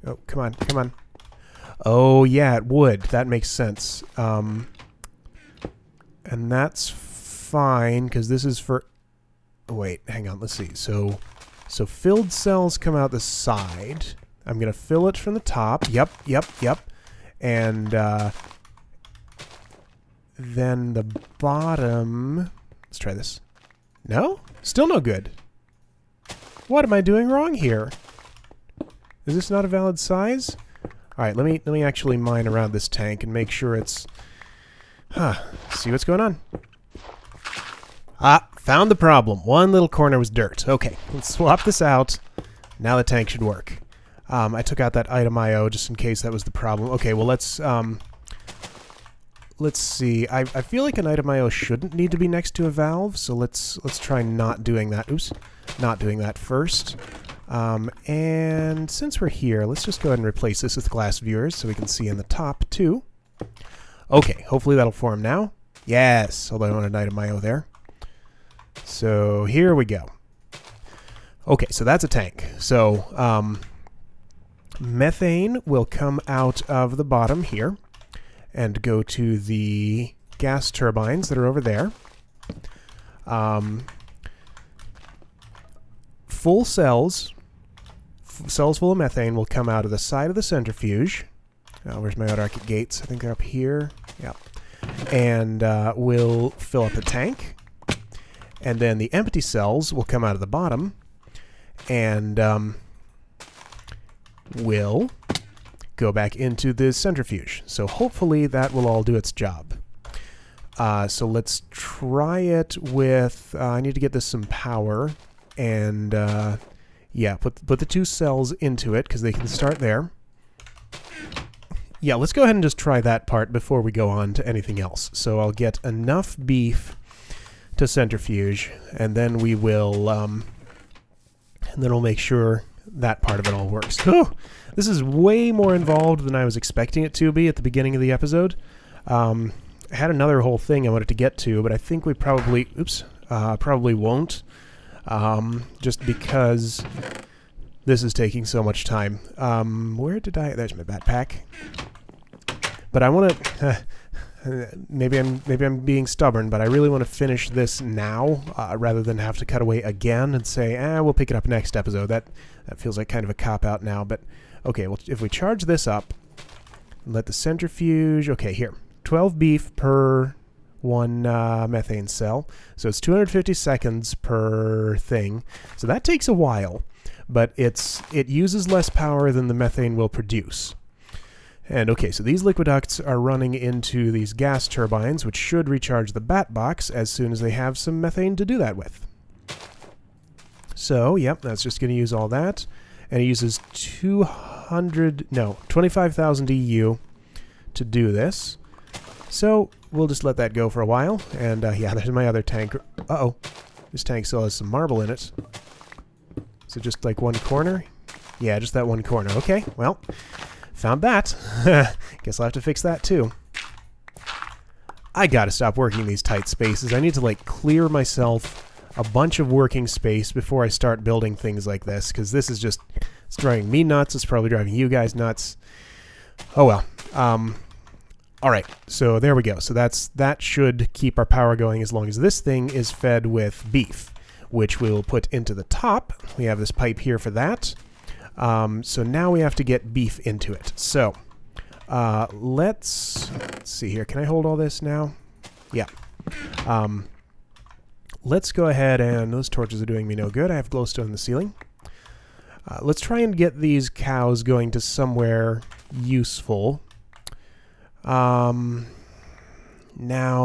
Oh, come on, come on. Oh, yeah, it would. That makes sense. And that's fine, because this is for... Wait, hang on, let's see. So filled cells come out the side. I'm going to fill it from the top. Yep. And then the bottom... Let's try this. No? Still no good. What am I doing wrong here? Is this not a valid size? Alright, let me actually mine around this tank and make sure it's... see what's going on. Ah, found the problem. One little corner was dirt. Okay, let's swap this out. Now the tank should work. I took out that item IO just in case that was the problem. Okay, well let's see. I feel like an item IO shouldn't need to be next to a valve, so let's try not doing that. Oops, not doing that first. And since we're here, let's just go ahead and replace this with glass viewers so we can see in the top too. Okay, hopefully that'll form now. Yes, although I want an item IO there. So here we go. Okay, so that's a tank. So methane will come out of the bottom here and go to the gas turbines that are over there. Full cells full of methane will come out of the side of the centrifuge. Where's my autarchic gates? I think they're up here. Yeah. And we'll fill up the tank. And then the empty cells will come out of the bottom and will go back into the centrifuge. So hopefully that will all do its job. So let's try it with... I need to get this some power. And yeah, put the two cells into it because they can start there. Yeah, let's go ahead and just try that part before we go on to anything else. So I'll get enough beef to centrifuge, and then we will, and then we'll make sure that part of it all works. Oh, this is way more involved than I was expecting it to be at the beginning of the episode. I had another whole thing I wanted to get to, but I think we probably, probably won't, just because this is taking so much time. Where did there's my backpack. But I want to, maybe I'm being stubborn, but I really want to finish this now, rather than have to cut away again and say, we'll pick it up next episode. That feels like kind of a cop-out now, but okay, well, if we charge this up, and let the centrifuge, okay, here, 12 beef per one methane cell, so it's 250 seconds per thing, so that takes a while, but it uses less power than the methane will produce. And okay, so these liquid ducts are running into these gas turbines, which should recharge the bat box as soon as they have some methane to do that with. So, yep, that's just going to use all that. And it uses 25,000 EU to do this. So, we'll just let that go for a while. And, yeah, there's my other tank. Uh-oh. This tank still has some marble in it. Is it just like one corner? Yeah, just that one corner. Okay, well... Found that. Guess I'll have to fix that too. I gotta stop working these tight spaces. I need to like clear myself a bunch of working space before I start building things like this, because this is just, it's driving me nuts. It's probably driving you guys nuts. Oh well. Alright, so there we go. So that should keep our power going as long as this thing is fed with beef, which we'll put into the top. We have this pipe here for that. So now we have to get beef into it. So, let's see here. Can I hold all this now? Yeah. let's go ahead and those torches are doing me no good. I have glowstone in the ceiling. Let's try and get these cows going to somewhere useful. Now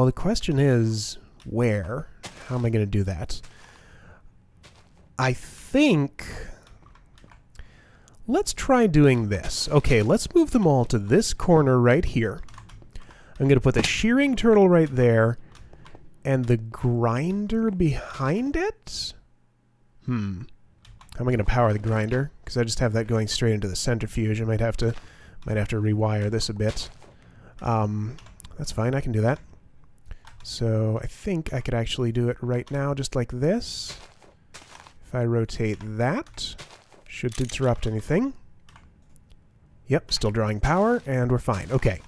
the question is, where? How am I going to do that? I think... let's try doing this. Okay, let's move them all to this corner right here. I'm going to put the shearing turtle right there, and the grinder behind it? How am I going to power the grinder? Because I just have that going straight into the centrifuge. I might have to rewire this a bit. That's fine, I can do that. So I think I could actually do it right now, just like this. If I rotate that, shouldn't interrupt anything. Yep, still drawing power, and we're fine. Okay.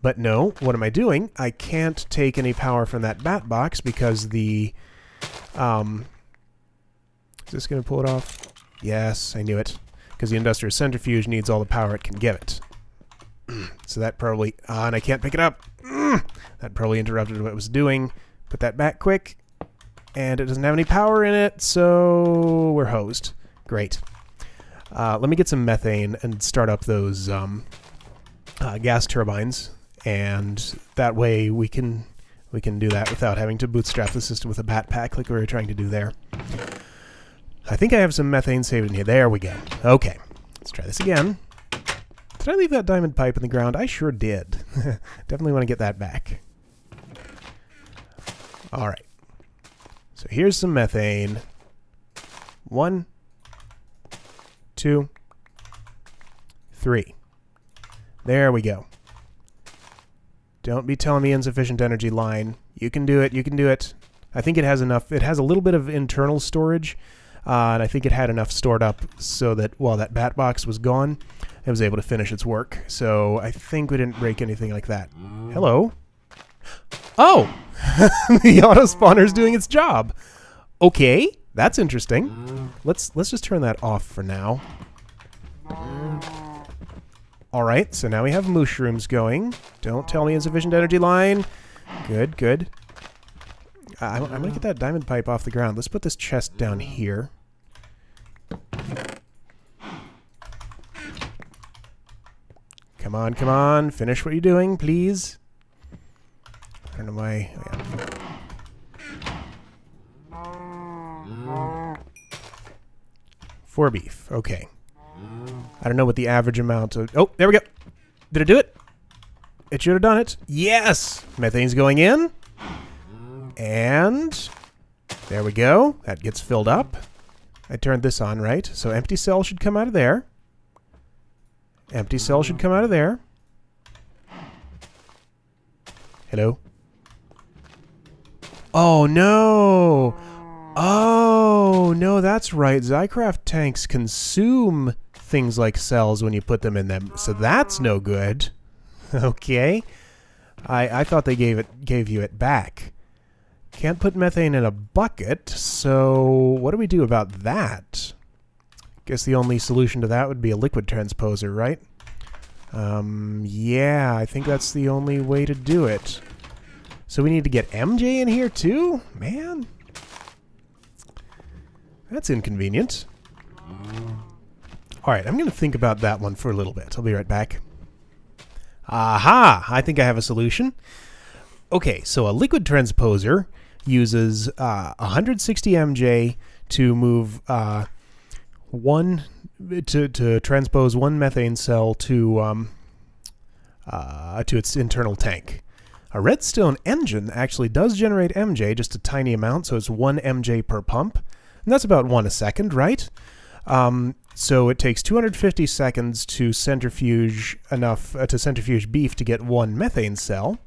But no, what am I doing? I can't take any power from that bat box because the... is this going to pull it off? Yes, I knew it. Because the industrial centrifuge needs all the power it can give it. So that probably... and I can't pick it up. That probably interrupted what it was doing. Put that back quick. And it doesn't have any power in it, so we're hosed. Great. Let me get some methane and start up those gas turbines. And that way we can do that without having to bootstrap the system with a bat pack like we were trying to do there. I think I have some methane saved in here. There we go. Okay. Let's try this again. Did I leave that diamond pipe in the ground? I sure did. Definitely want to get that back. All right. So here's some methane. 1, 2, 3. There we go. Don't be telling me insufficient energy line. You can do it. You can do it. I think it has enough. It has a little bit of internal storage, and I think it had enough stored up so that while that bat box was gone, it was able to finish its work. So I think we didn't break anything like that. Hello? Oh! The auto spawner's doing its job. Okay, that's interesting. Let's just turn that off for now. Alright, so now we have mooshrooms going. Don't tell me insufficient energy line. Good, good. I'm going to get that diamond pipe off the ground. Let's put this chest down here. Come on, come on. Finish what you're doing, please. I don't know why. Oh, yeah. 4 beef. Okay. I don't know what the average amount of... Oh, there we go. Did it do it? It should have done it. Yes! Methane's going in. And there we go. That gets filled up. I turned this on, right? So empty cell should come out of there. Empty cell should come out of there. Hello? Oh, no! Oh, no, that's right. Zycraft tanks consume things like cells when you put them in them. So that's no good. Okay. I thought they gave you it back. Can't put methane in a bucket, so what do we do about that? Guess the only solution to that would be a liquid transposer, right? Yeah, I think that's the only way to do it. So we need to get MJ in here too? Man. That's inconvenient. Alright, I'm going to think about that one for a little bit. I'll be right back. Aha! I think I have a solution. Okay, so a liquid transposer uses 160 MJ to move to transpose one methane cell to its internal tank. A redstone engine actually does generate MJ, just a tiny amount, so it's 1 MJ per pump. And that's about 1 a second, right? So it takes 250 seconds to centrifuge beef to get 1 methane cell.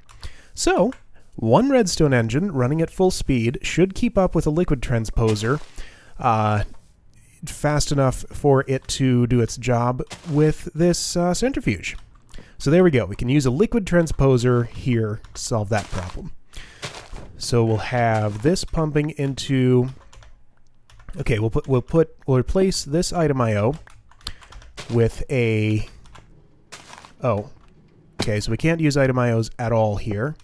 So 1 redstone engine running at full speed should keep up with a liquid transposer fast enough for it to do its job with this centrifuge. So there we go. We can use a liquid transposer here to solve that problem. So we'll have this pumping into... Okay, we'll replace this item IO with a... Oh. Okay, so we can't use item IOs at all here.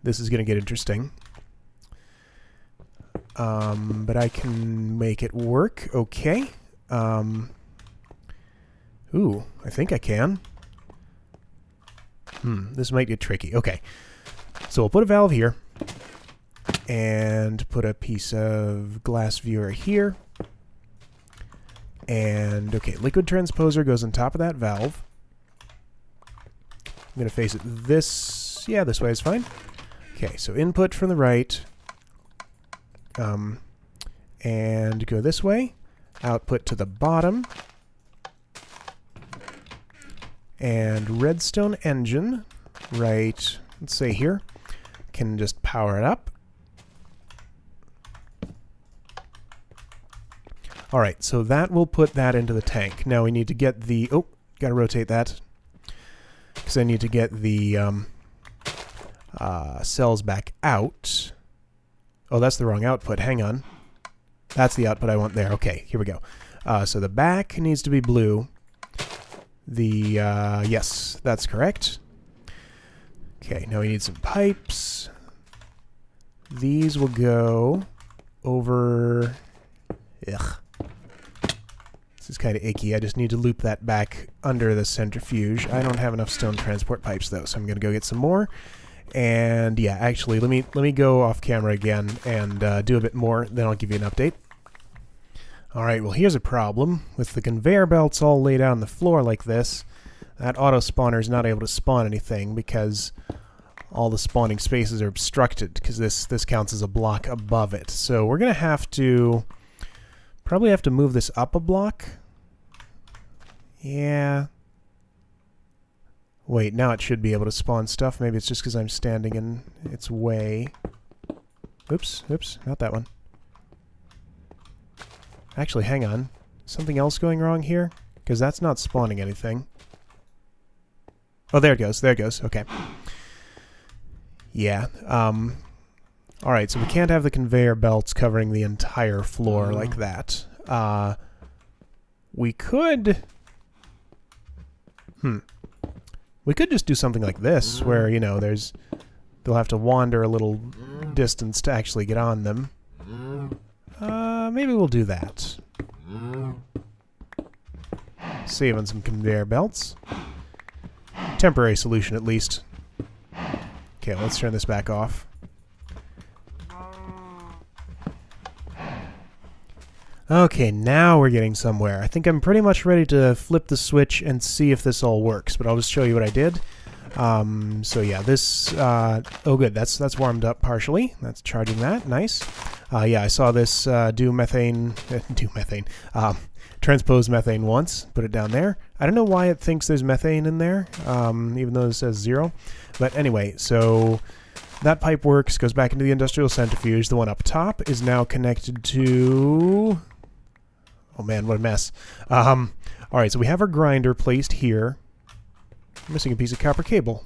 This is going to get interesting. but I can make it work. Okay. Ooh, I think I can. This might get tricky. Okay. So we'll put a valve here. And put a piece of glass viewer here. And, okay, liquid transposer goes on top of that valve. I'm going to face it this... Yeah, this way is fine. Okay, so input from the right. And go this way. Output to the bottom. And redstone engine, right, let's say here, can just power it up. Alright, so that will put that into the tank. Now we need to get the... Oh, gotta rotate that. Because I need to get the cells back out. Oh, that's the wrong output. Hang on. That's the output I want there. Okay, here we go. So the back needs to be blue. The, yes, that's correct. Okay, now we need some pipes. These will go over... Ugh. This is kind of icky. I just need to loop that back under the centrifuge. I don't have enough stone transport pipes, though, so I'm going to go get some more. And, yeah, actually, let me go off camera again and do a bit more, then I'll give you an update. Alright, well here's a problem. With the conveyor belts all laid out on the floor like this, that auto spawner is not able to spawn anything because all the spawning spaces are obstructed, because this counts as a block above it. So we're going to have to... Probably have to move this up a block. Yeah. Wait, now it should be able to spawn stuff. Maybe it's just because I'm standing in its way. Oops, not that one. Actually, hang on. Something else going wrong here? Because that's not spawning anything. Oh, there it goes. There it goes. Okay. Yeah. Alright, so we can't have the conveyor belts covering the entire floor like that. We could... We could just do something like this, where, you know, they'll have to wander a little distance to actually get on them. Maybe we'll do that. Saving some conveyor belts. Temporary solution, at least. Okay, let's turn this back off. Okay, now we're getting somewhere. I think I'm pretty much ready to flip the switch and see if this all works, but I'll just show you what I did. So yeah, this... oh good, that's warmed up partially. That's charging that. Nice. Yeah, I saw this transpose methane once. Put it down there. I don't know why it thinks there's methane in there, even though it says 0. But anyway, so... That pipe works, goes back into the industrial centrifuge. The one up top is now connected to... Oh man, what a mess. Alright, so we have our grinder placed here. I'm missing a piece of copper cable.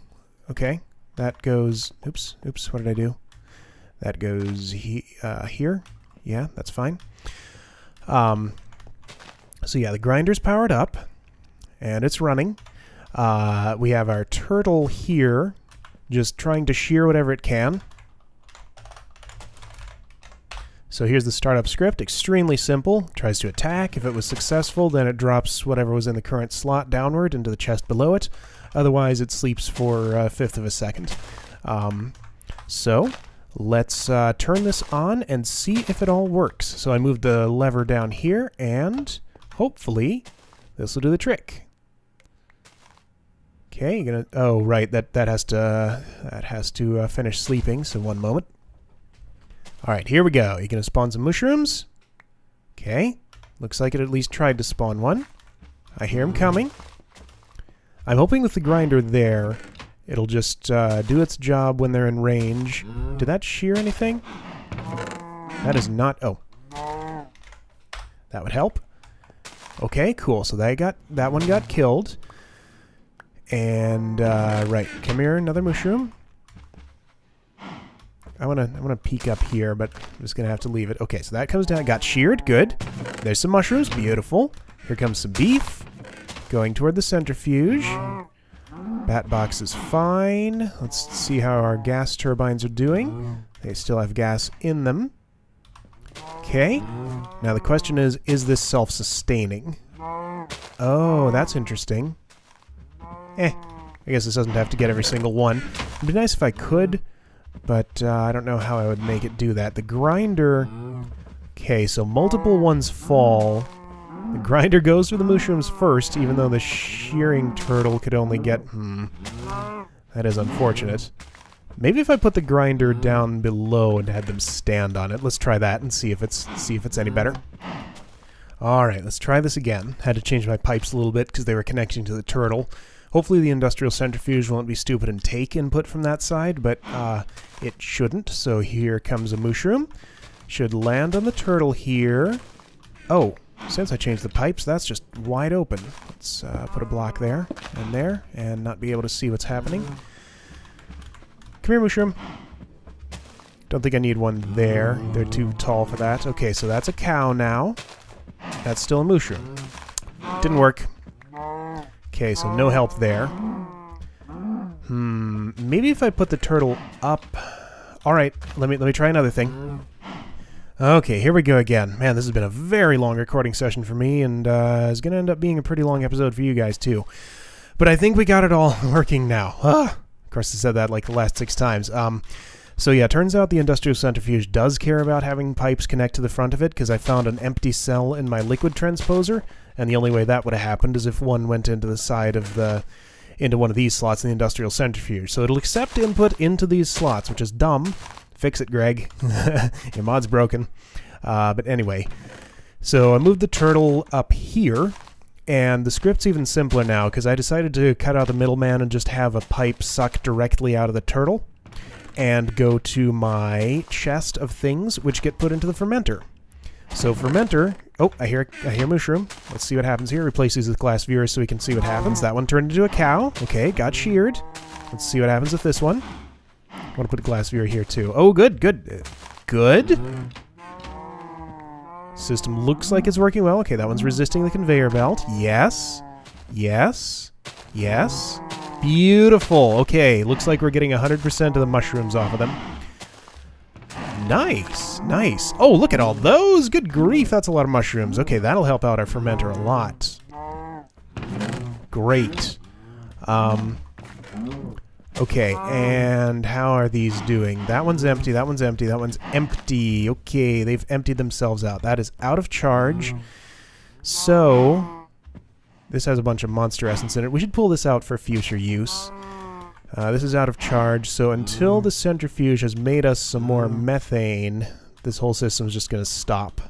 Okay, that goes... Oops, what did I do? That goes here. Yeah, that's fine. So yeah, the grinder's powered up, and it's running. We have our turtle here, just trying to shear whatever it can. So here's the startup script. Extremely simple. Tries to attack. If it was successful, then it drops whatever was in the current slot downward into the chest below it. Otherwise, it sleeps for a fifth of a second. So let's turn this on and see if it all works. So I moved the lever down here, and hopefully this will do the trick. Okay, you're gonna... Oh, right. That has to finish sleeping. So one moment. All right, here we go. You're gonna spawn some mushrooms. Okay, looks like it at least tried to spawn one. I hear him coming. I'm hoping with the grinder there, it'll just do its job when they're in range. Did that shear anything? That is not... Oh, that would help. Okay, cool. So that one got killed. And right, come here, another mushroom. I wanna peek up here, but I'm just gonna have to leave it. Okay, so that comes down, got sheared, good. There's some mushrooms, beautiful. Here comes some beef, going toward the centrifuge. Bat box is fine. Let's see how our gas turbines are doing. They still have gas in them. Okay. Now the question is this self-sustaining? Oh, that's interesting. I guess this doesn't have to get every single one. It'd be nice if I could, but I don't know how I would make it do that. The grinder... Okay, so multiple ones fall. The grinder goes through the mooshrooms first, even though the shearing turtle could only get... That is unfortunate. Maybe if I put the grinder down below and had them stand on it. Let's try that and see if it's any better. Alright, let's try this again. Had to change my pipes a little bit because they were connecting to the turtle. Hopefully the industrial centrifuge won't be stupid and take input from that side, but it shouldn't. So here comes a mooshroom. Should land on the turtle here. Oh, since I changed the pipes, that's just wide open. Let's put a block there, and not be able to see what's happening. Come here, mooshroom. Don't think I need one there. They're too tall for that. Okay, so that's a cow now. That's still a mooshroom. Didn't work. Okay, so no help there. Maybe if I put the turtle up... Alright, let me try another thing. Okay, here we go again. Man, this has been a very long recording session for me, and it's going to end up being a pretty long episode for you guys, too. But I think we got it all working now. Of course, I said that like the last 6 times. So yeah, turns out the industrial centrifuge does care about having pipes connect to the front of it, because I found an empty cell in my liquid transposer, and the only way that would have happened is if one went into the side of into one of these slots in the industrial centrifuge. So it'll accept input into these slots, which is dumb. Fix it, Greg. Your mod's broken. But anyway, so I moved the turtle up here, and the script's even simpler now, because I decided to cut out the middleman and just have a pipe suck directly out of the turtle, and go to my chest of things, which get put into the fermenter. So fermenter... Oh, I hear mooshroom. Let's see what happens here. Replace these with glass viewers so we can see what happens. That one turned into a cow. Okay, got sheared. Let's see what happens with this one. I want to put a glass viewer here too. Oh, good. System looks like it's working well. Okay, that one's resisting the conveyor belt. Yes. Beautiful. Okay, looks like we're getting 100% of the mushrooms off of them. Nice. Oh, look at all those. Good grief, that's a lot of mushrooms. Okay, that'll help out our fermenter a lot. Great. Okay, and how are these doing? That one's empty, that one's empty, that one's empty. Okay, they've emptied themselves out. That is out of charge. So, this has a bunch of monster essence in it. We should pull this out for future use. This is out of charge, so until the centrifuge has made us some more methane, this whole system is just going to stop.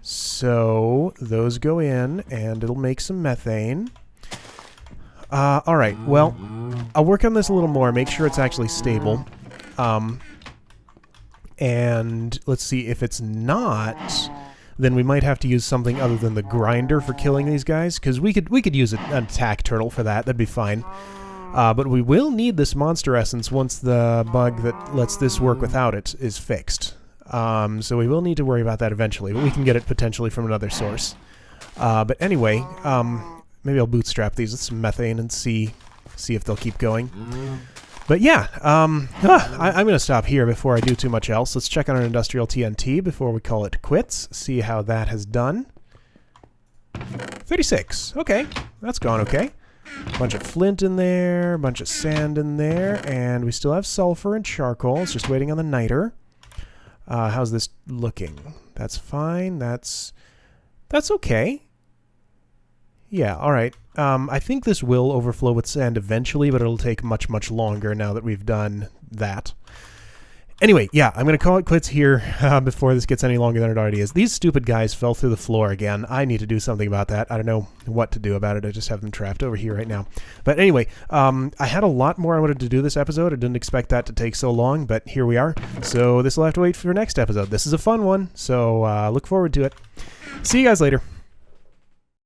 So, those go in, and it'll make some methane. Alright, well, I'll work on this a little more, make sure it's actually stable. And let's see, if it's not, then we might have to use something other than the grinder for killing these guys, because we could use an attack turtle for that, that'd be fine. But we will need this monster essence once the bug that lets this work without it is fixed. So we will need to worry about that eventually, but we can get it potentially from another source. But anyway, maybe I'll bootstrap these with some methane and see if they'll keep going. But yeah, I'm going to stop here before I do too much else. Let's check on our industrial TNT before we call it quits. See how that has done. 36. Okay, that's gone okay. A bunch of flint in there, a bunch of sand in there, and we still have sulfur and charcoal. It's just waiting on the niter. How's this looking? That's fine. That's okay. Yeah, alright. I think this will overflow with sand eventually, but it'll take much, much longer now that we've done that. Anyway, yeah, I'm going to call it quits here before this gets any longer than it already is. These stupid guys fell through the floor again. I need to do something about that. I don't know what to do about it. I just have them trapped over here right now. But anyway, I had a lot more I wanted to do this episode. I didn't expect that to take so long, but here we are. So this will have to wait for next episode. This is a fun one, so look forward to it. See you guys later.